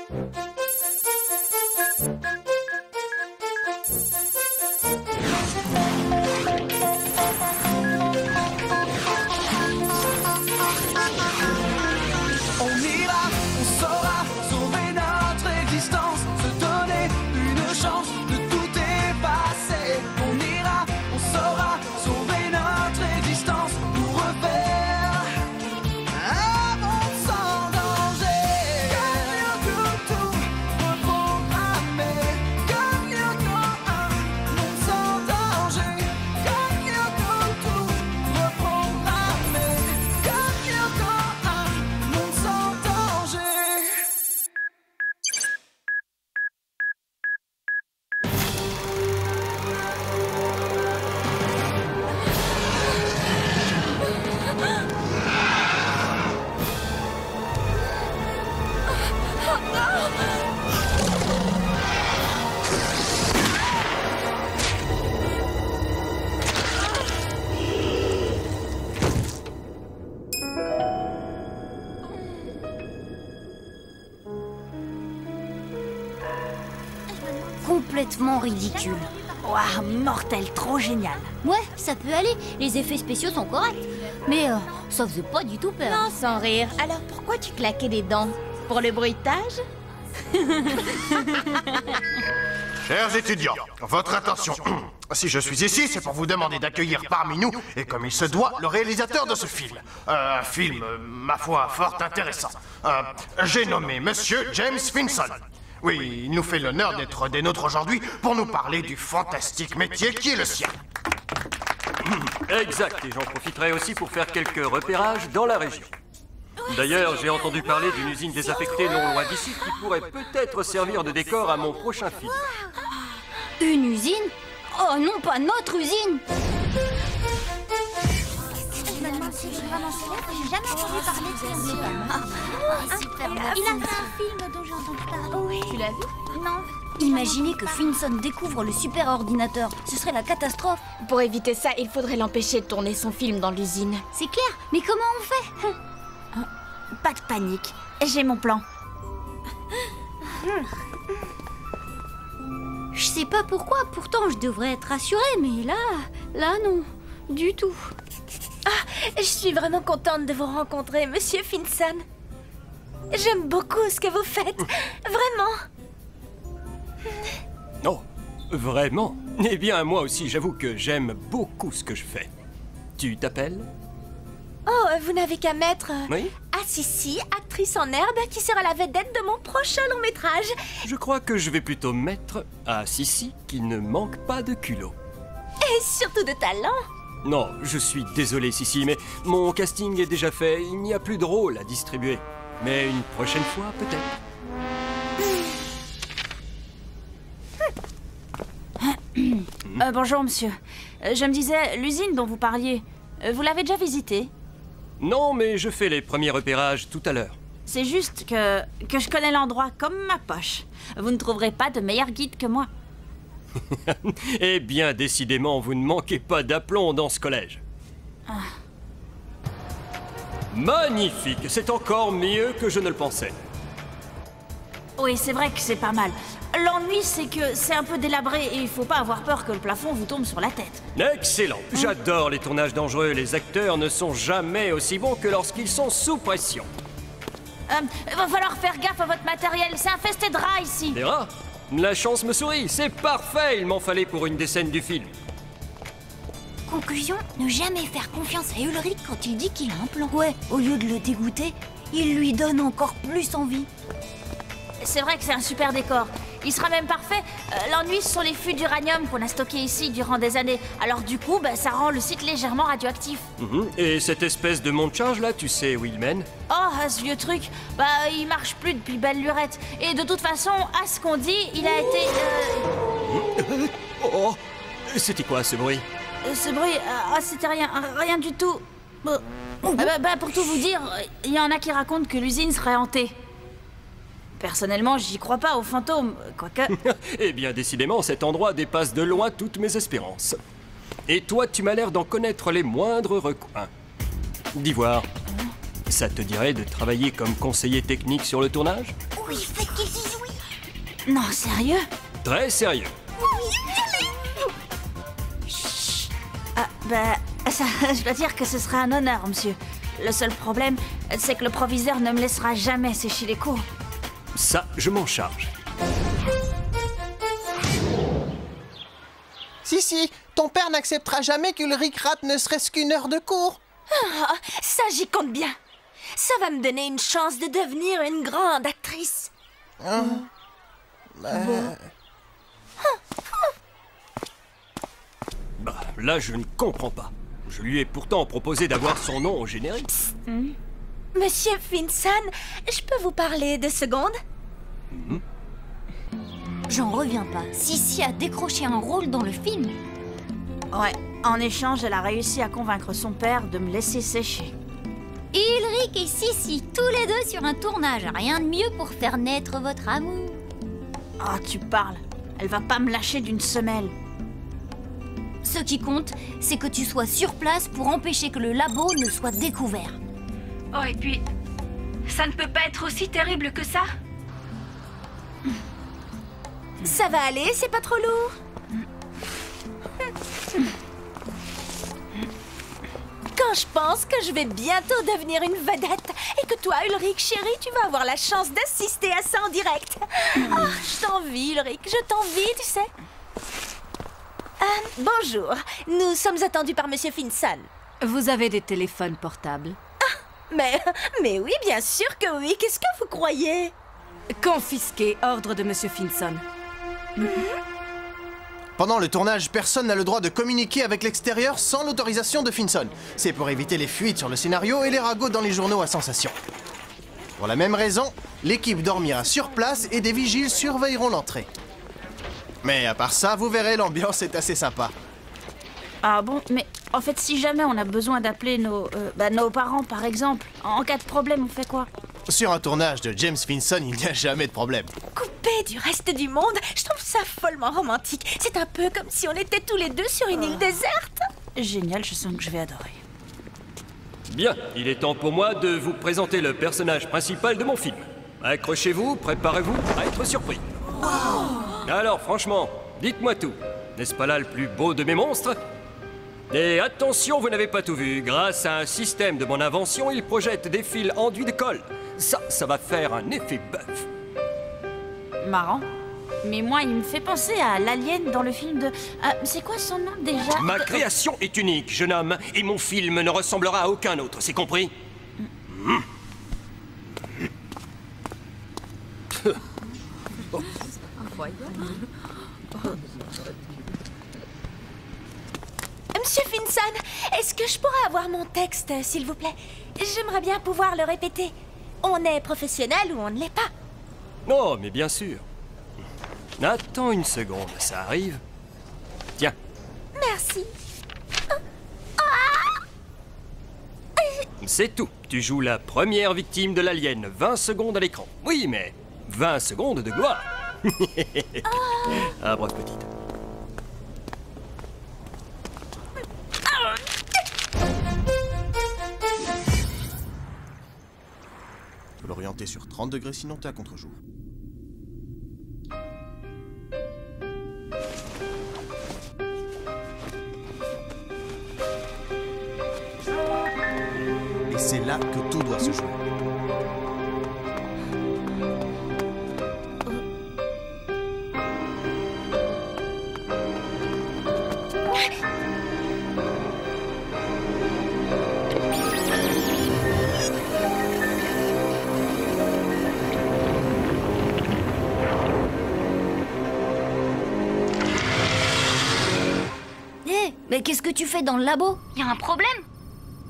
On ira, on saura sauver notre existence, se donner une chance de tout effacer. On ira, on saura sauver notre existence pour refaire un monde sans danger. Tout reprogrammer. Un monde sans danger. Tout reprogrammer. Un monde sans danger. Complètement ridicule. Waouh, mortel, trop génial. Ouais, ça peut aller, les effets spéciaux sont corrects. Mais ça faisait pas du tout peur. Non, sans rire. Alors pourquoi tu claquais les dents? Pour le bruitage? Chers étudiants, votre attention. Si je suis ici, c'est pour vous demander d'accueillir parmi nous, et comme il se doit, le réalisateur de ce film. Un film, ma foi, fort intéressant. J'ai nommé Monsieur James Finson. Oui, il nous fait l'honneur d'être des nôtres aujourd'hui pour nous parler du fantastique métier qui est le sien. Exact, et j'en profiterai aussi pour faire quelques repérages dans la région. D'ailleurs, j'ai entendu parler d'une usine désaffectée non loin d'ici qui pourrait peut-être servir de décor à mon prochain film. Une usine? Oh non, pas notre usine! Je me demande si j'ai vraiment j'ai jamais entendu parler de ce film. Il a fait un film dont j'ai entendu parler. Oui. Tu l'as vu? Non. Imaginez que Finson découvre le super ordinateur. Ce serait la catastrophe. Pour éviter ça, il faudrait l'empêcher de tourner son film dans l'usine. C'est clair, mais comment on fait? Pas de panique. J'ai mon plan. Je sais pas pourquoi, pourtant je devrais être rassurée, mais là non, du tout. Je suis vraiment contente de vous rencontrer, Monsieur Finson. J'aime beaucoup ce que vous faites. Vraiment. Oh, vraiment? Eh bien, moi aussi, j'avoue que j'aime beaucoup ce que je fais. Tu t'appelles? Oh, vous n'avez qu'à mettre... Oui? Ah si, actrice en herbe qui sera la vedette de mon prochain long métrage. Je crois que je vais plutôt mettre à Sissi qui ne manque pas de culot. Et surtout de talent. Non, je suis désolé, Sissi, mais mon casting est déjà fait. Il n'y a plus de rôle à distribuer. Mais une prochaine fois, peut-être. Bonjour, monsieur. Je me disais, l'usine dont vous parliez, vous l'avez déjà visitée? Non, mais je fais les premiers repérages tout à l'heure. C'est juste que je connais l'endroit comme ma poche. Vous ne trouverez pas de meilleur guide que moi. Eh bien, décidément, vous ne manquez pas d'aplomb dans ce collège. Magnifique! C'est encore mieux que je ne le pensais. Oui, c'est vrai que c'est pas mal. L'ennui, c'est que c'est un peu délabré et il faut pas avoir peur que le plafond vous tombe sur la tête. Excellent! J'adore les tournages dangereux. Les acteurs ne sont jamais aussi bons que lorsqu'ils sont sous pression. Va falloir faire gaffe à votre matériel. C'est infesté de rats ici. Des rats? La chance me sourit. C'est parfait. Il m'en fallait pour une des scènes du film. Conclusion, ne jamais faire confiance à Ulrich quand il dit qu'il a un plan. Ouais, au lieu de le dégoûter, il lui donne encore plus envie. C'est vrai que c'est un super décor. Il sera même parfait. L'ennui, ce sont les fûts d'uranium qu'on a stockés ici durant des années. Alors du coup, ça rend le site légèrement radioactif. Et cette espèce de monte-charge là, tu sais où il mène? Oh, ce vieux truc, il marche plus depuis belle lurette. Et de toute façon, à ce qu'on dit, il a été... Oh, c'était quoi ce bruit? Ce bruit, c'était rien du tout. Pour tout vous dire, il y en a qui racontent que l'usine serait hantée. Personnellement, j'y crois pas aux fantômes, quoique... Eh bien, décidément, cet endroit dépasse de loin toutes mes espérances. Et toi, tu m'as l'air d'en connaître les moindres recoins. d'Ivoire. Ça te dirait de travailler comme conseiller technique sur le tournage? Oui, faites qu'il dit. Non, sérieux? Très sérieux. Ah, ça, je dois dire que ce sera un honneur, monsieur. Le seul problème, c'est que le proviseur ne me laissera jamais sécher les cours. Ça, je m'en charge. Si, ton père n'acceptera jamais qu'Ulrich rate ne serait-ce qu'une heure de cours. Ah, ça, j'y compte bien. Ça va me donner une chance de devenir une grande actrice. Bah, là, je ne comprends pas. Je lui ai pourtant proposé d'avoir son nom au générique. Monsieur Finson, je peux vous parler 2 secondes? J'en reviens pas. Sissi a décroché un rôle dans le film. Ouais, en échange, elle a réussi à convaincre son père de me laisser sécher. Ulrich et Sissi, tous les deux sur un tournage. Rien de mieux pour faire naître votre amour. Ah, tu parles. Elle va pas me lâcher d'une semelle. Ce qui compte, c'est que tu sois sur place pour empêcher que le labo ne soit découvert. Oh, et puis, ça ne peut pas être aussi terrible que ça. Ça va aller, c'est pas trop lourd. Quand je pense que je vais bientôt devenir une vedette et que toi, Ulrich, chérie, tu vas avoir la chance d'assister à ça en direct. Oh, je t'envie, Ulrich, je t'envie, tu sais. Bonjour, nous sommes attendus par Monsieur Finson. Vous avez des téléphones portables? Mais oui, bien sûr que oui. Qu'est-ce que vous croyez? Confisqué, ordre de Monsieur Finson. Pendant le tournage, personne n'a le droit de communiquer avec l'extérieur sans l'autorisation de Finson. C'est pour éviter les fuites sur le scénario et les ragots dans les journaux à sensation. Pour la même raison, l'équipe dormira sur place et des vigiles surveilleront l'entrée. Mais à part ça, vous verrez, l'ambiance est assez sympa. Ah bon, mais en fait, si jamais on a besoin d'appeler nos parents, par exemple, en cas de problème, on fait quoi? Sur un tournage de James Finson, il n'y a jamais de problème. Coupé du reste du monde, je trouve ça follement romantique. C'est un peu comme si on était tous les deux sur une île déserte. Génial, je sens que je vais adorer. Bien, il est temps pour moi de vous présenter le personnage principal de mon film. Accrochez-vous, préparez-vous à être surpris. Alors franchement, dites-moi tout. N'est-ce pas là le plus beau de mes monstres? Et attention, vous n'avez pas tout vu. Grâce à un système de mon invention, il projette des fils enduits de colle. Ça va faire un effet bœuf. Marrant. Mais moi, il me fait penser à l'alien dans le film de... c'est quoi son nom déjà? Ma création est unique, jeune homme, et mon film ne ressemblera à aucun autre, c'est compris? Monsieur Finson, est-ce que je pourrais avoir mon texte, s'il vous plaît? J'aimerais bien pouvoir le répéter. On est professionnel ou on ne l'est pas? Oh, mais bien sûr. Attends une seconde, ça arrive. Tiens. Merci. C'est tout. Tu joues la première victime de l'alien. 20 secondes à l'écran. Oui, mais 20 secondes de gloire. Ah, bref, petite. Faut l'orienter sur 30 degrés, sinon t'es à contre-jour. Et c'est là que tout doit se jouer. Mais qu'est-ce que tu fais dans le labo? Y a un problème?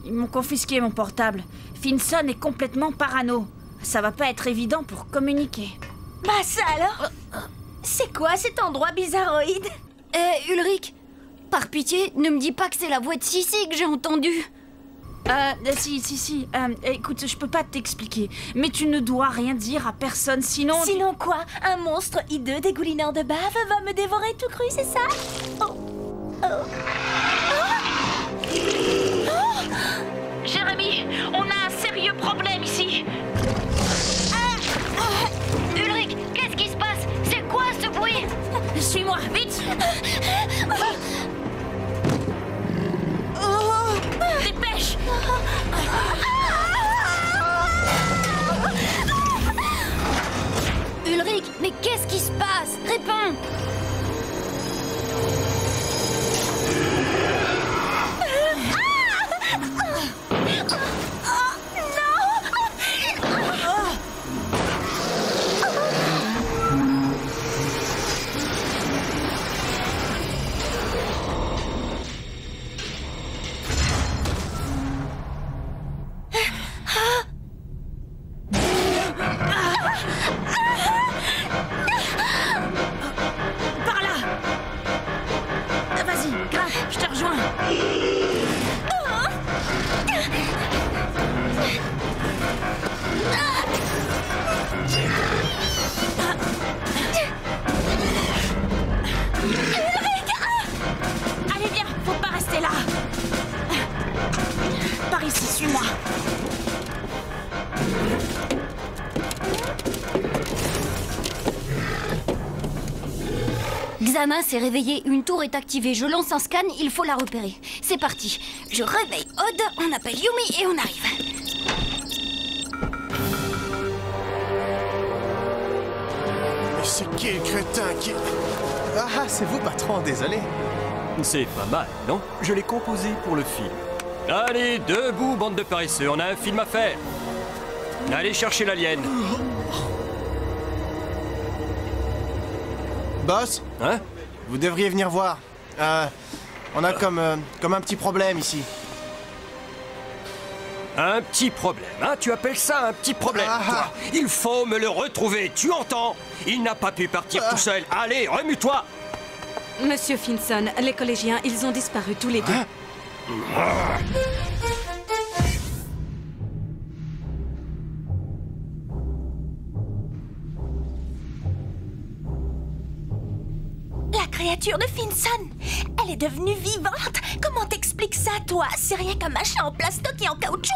Ils m'ont confisqué mon portable. Finson est complètement parano. Ça va pas être évident pour communiquer. Bah ça alors? C'est quoi cet endroit bizarroïde? Ulrich, par pitié, ne me dis pas que c'est la voix de Sissi que j'ai entendue. Si. Écoute, je peux pas t'expliquer. Mais tu ne dois rien dire à personne, sinon... Sinon quoi? Un monstre hideux dégoulinant de bave va me dévorer tout cru, c'est ça? Jérémy, on a un sérieux problème ici. Ulrich, qu'est-ce qui se passe? C'est Xana s'est réveillée, une tour est activée. Je lance un scan, il faut la repérer. C'est parti. Je réveille Odd, on appelle Yumi et on arrive. Mais c'est qui le crétin qui... Ah, c'est vous, patron, désolé. C'est pas mal, non? Je l'ai composé pour le film. Allez, debout, bande de paresseux, on a un film à faire. Allez chercher l'alien. Boss, Hein? vous devriez venir voir. On a comme un petit problème ici. Un petit problème, hein? Tu appelles ça un petit problème, Ah. toi? Il faut me le retrouver, tu entends? Il n'a pas pu partir tout seul. Allez, remue-toi! Monsieur Finson, les collégiens, ils ont disparu tous les deux. La créature de Finson, elle est devenue vivante. Comment t'expliques ça, toi? C'est rien qu'un machin en plastoc et en caoutchouc.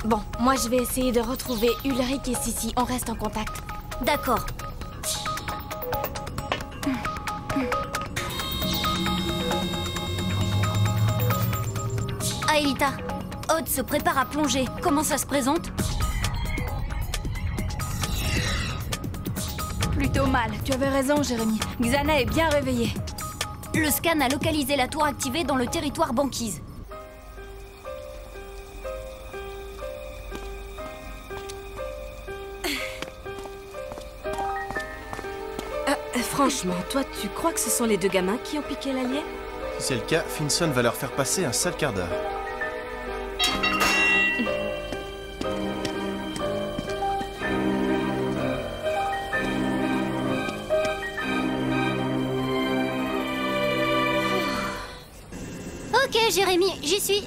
Bon, moi je vais essayer de retrouver Ulrich et Sissi. On reste en contact. D'accord. Aelita, Odd se prépare à plonger. Comment ça se présente? Plutôt mal. Tu avais raison, Jérémy. Xana est bien réveillée. Le scan a localisé la tour activée dans le territoire banquise. Franchement, toi, tu crois que ce sont les deux gamins qui ont piqué l'alien? Si c'est le cas, Finson va leur faire passer un sale quart d'heure. Ok, Jérémy, j'y suis.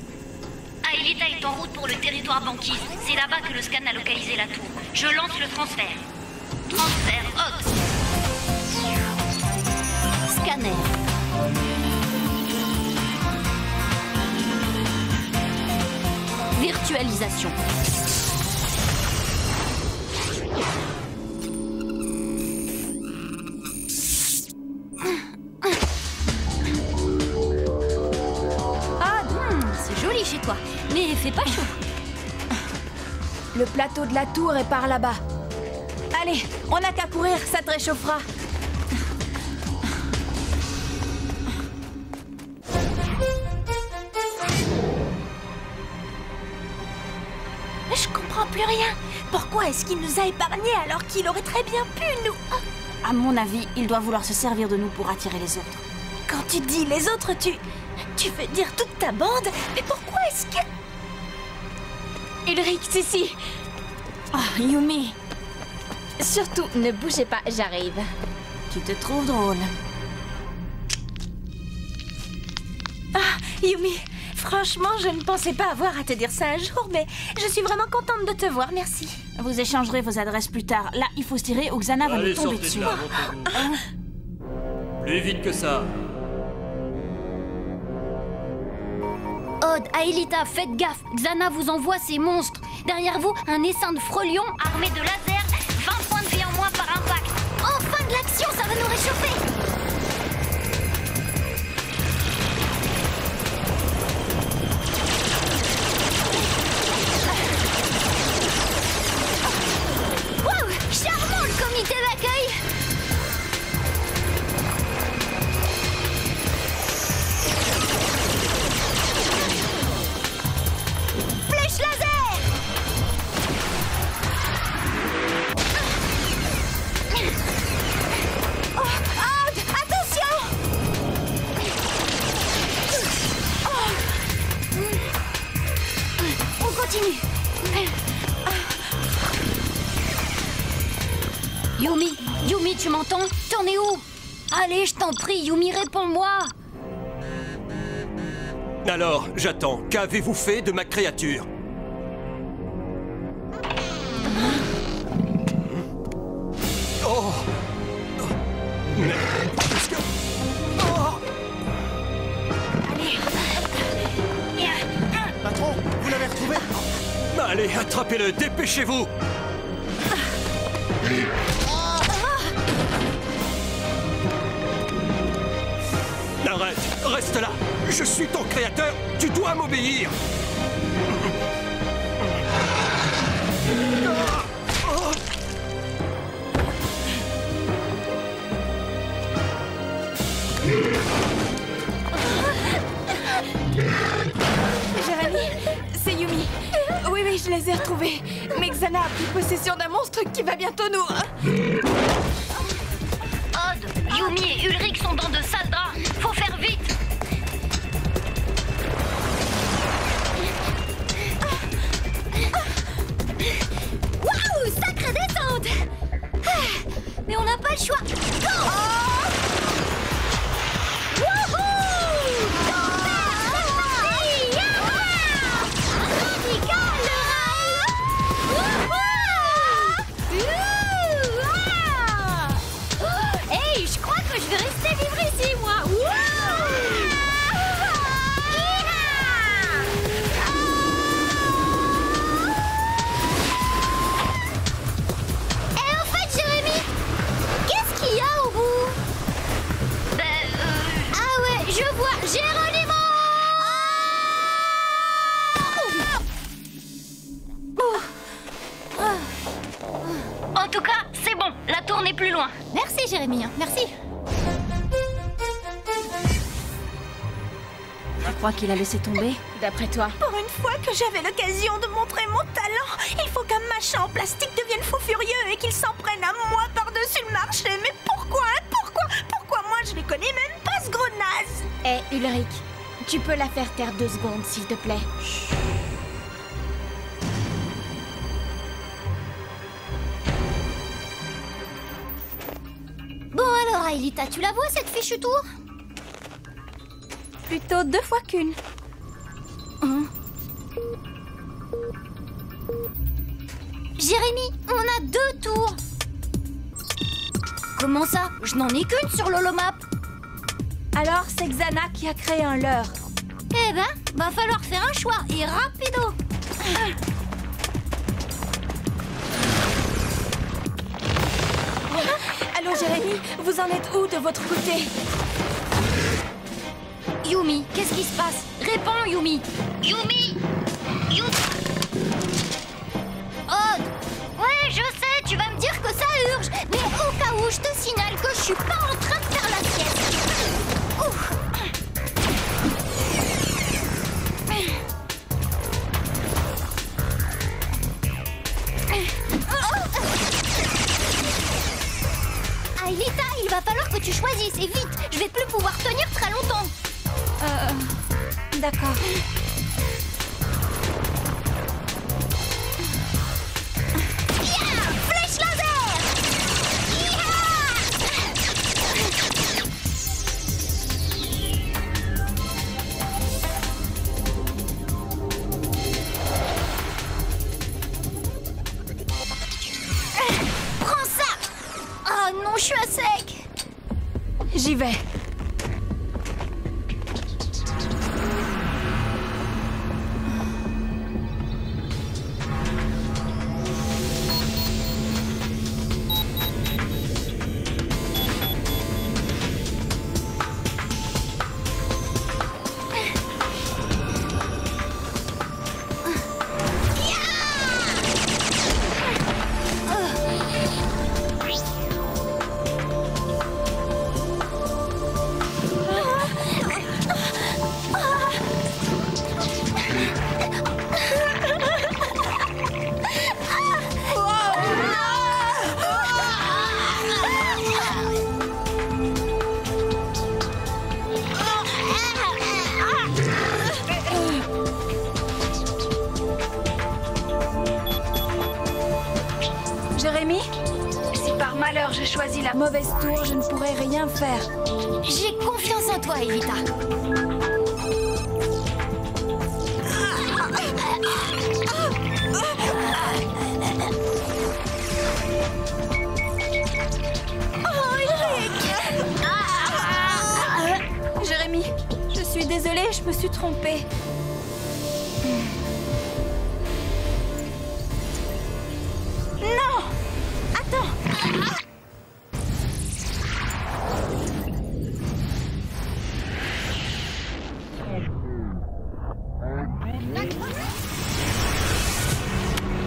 Aelita est en route pour le territoire banquise. C'est là-bas que le scan a localisé la tour. Je lance le transfert. Transfert Odd. Scanner. Virtualisation. C'est joli chez toi, mais il fait pas chaud. Le plateau de la tour est par là-bas. Allez, on n'a qu'à courir, ça te réchauffera. Je comprends plus rien. Pourquoi est-ce qu'il nous a épargnés alors qu'il aurait très bien pu nous... À mon avis, il doit vouloir se servir de nous pour attirer les autres. Quand tu dis les autres, tu veux dire toute ta bande? Mais pourquoi est-ce que... Ulrich, Sissi. Oh, Yumi, Surtout, ne bougez pas, j'arrive. tu te trouves drôle. Ah, Yumi, franchement, je ne pensais pas avoir à te dire ça un jour, mais je suis vraiment contente de te voir, merci. Vous échangerez vos adresses plus tard. Là, il faut se tirer ou Xana va nous Allez, tomber sortez dessus. de là, montrez-vous. Plus vite que ça. Odd, Aelita, faites gaffe. Xana vous envoie ces monstres. Derrière vous, un essaim de frelions armé de lasers. 20 points de vie en moins par impact. Enfin de l'action, ça va nous réchauffer. Wow, charmant le comité d'accueil. Flèche laser. Oh, Yumi, tu m'entends? T'en es où? Allez, je t'en prie, Yumi, réponds-moi. Alors, j'attends. Qu'avez-vous fait de ma créature? Oh! Mais... qu'est-ce que... Oh! Patron, vous l'avez retrouvé? Allez, attrapez-le, dépêchez-vous! Arrête, reste là! Je suis ton créateur, tu dois m'obéir! Jérémy, c'est Yumi. Oui, oui, je les ai retrouvés. Mais Xana a pris possession d'un monstre qui va bientôt nous... Odd, Yumi et Ulrich sont dans de sales draps. Faut faire vite. Waouh, sacrée descente. Mais on n'a pas le choix. Go! Hey, je crois que je vais rester vivre ici, moi. Et en fait, Jérémy, qu'est-ce qu'il y a au bout? Ah ouais, je vois, Géronimo! En tout cas, c'est bon, la tour n'est plus loin. Merci Jérémy, merci. Tu crois qu'il a laissé tomber? D'après toi? Pour une fois que j'avais l'occasion de montrer mon talent, il faut qu'un machin en plastique devienne fou furieux et qu'il s'en prenne à moi par-dessus le marché. Mais pourquoi? Pourquoi moi je les connais même pas, ce gros naze? Hé, Ulrich, tu peux la faire taire 2 secondes, s'il te plaît. Bon alors, Aelita, tu la vois cette fichue tour? Plutôt 2 fois qu'une. Jérémy, on a 2 tours. Comment ça? Je n'en ai qu'une sur l'holomap. Alors, c'est Xana qui a créé un leurre. Eh ben, va falloir faire un choix, et rapido. Allô, Jérémy, vous en êtes où de votre côté? Yumi, qu'est-ce qui se passe? Réponds, Yumi. Yumi! Odd! Ouais, je sais, tu vas me dire que ça urge, mais au cas où, je te signale que je suis pas en train de faire la sieste. Ouf. Aelita, il va falloir que tu choisisses, et vite. Je vais plus pouvoir tenir très longtemps. D'accord. Flèche laser! Prends ça! Oh non, je suis à sec! J'y vais. je choisis la mauvaise tour, je ne pourrai rien faire. J'ai confiance en toi, Elita. Jérémy, je suis désolée, je me suis trompée. Non! Attends!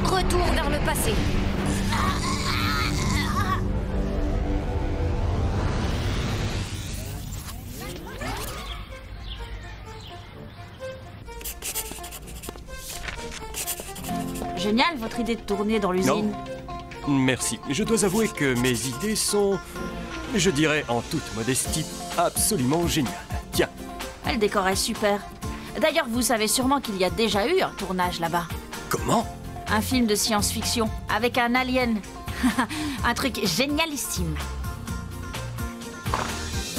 Retour vers le passé. Génial, votre idée de tourner dans l'usine. Merci. Je dois avouer que mes idées sont, je dirais en toute modestie, absolument géniales. Tiens. Le décor est super. D'ailleurs, vous savez sûrement qu'il y a déjà eu un tournage là-bas. Comment? Un film de science-fiction avec un alien. Un truc génialissime.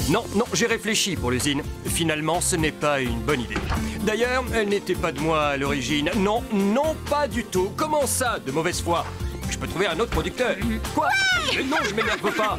Non, j'ai réfléchi pour l'usine. Finalement, ce n'est pas une bonne idée. D'ailleurs, elle n'était pas de moi à l'origine. Non, pas du tout. Comment ça, de mauvaise foi? Je peux trouver un autre producteur. Quoi? Mais non, je m'énerve pas.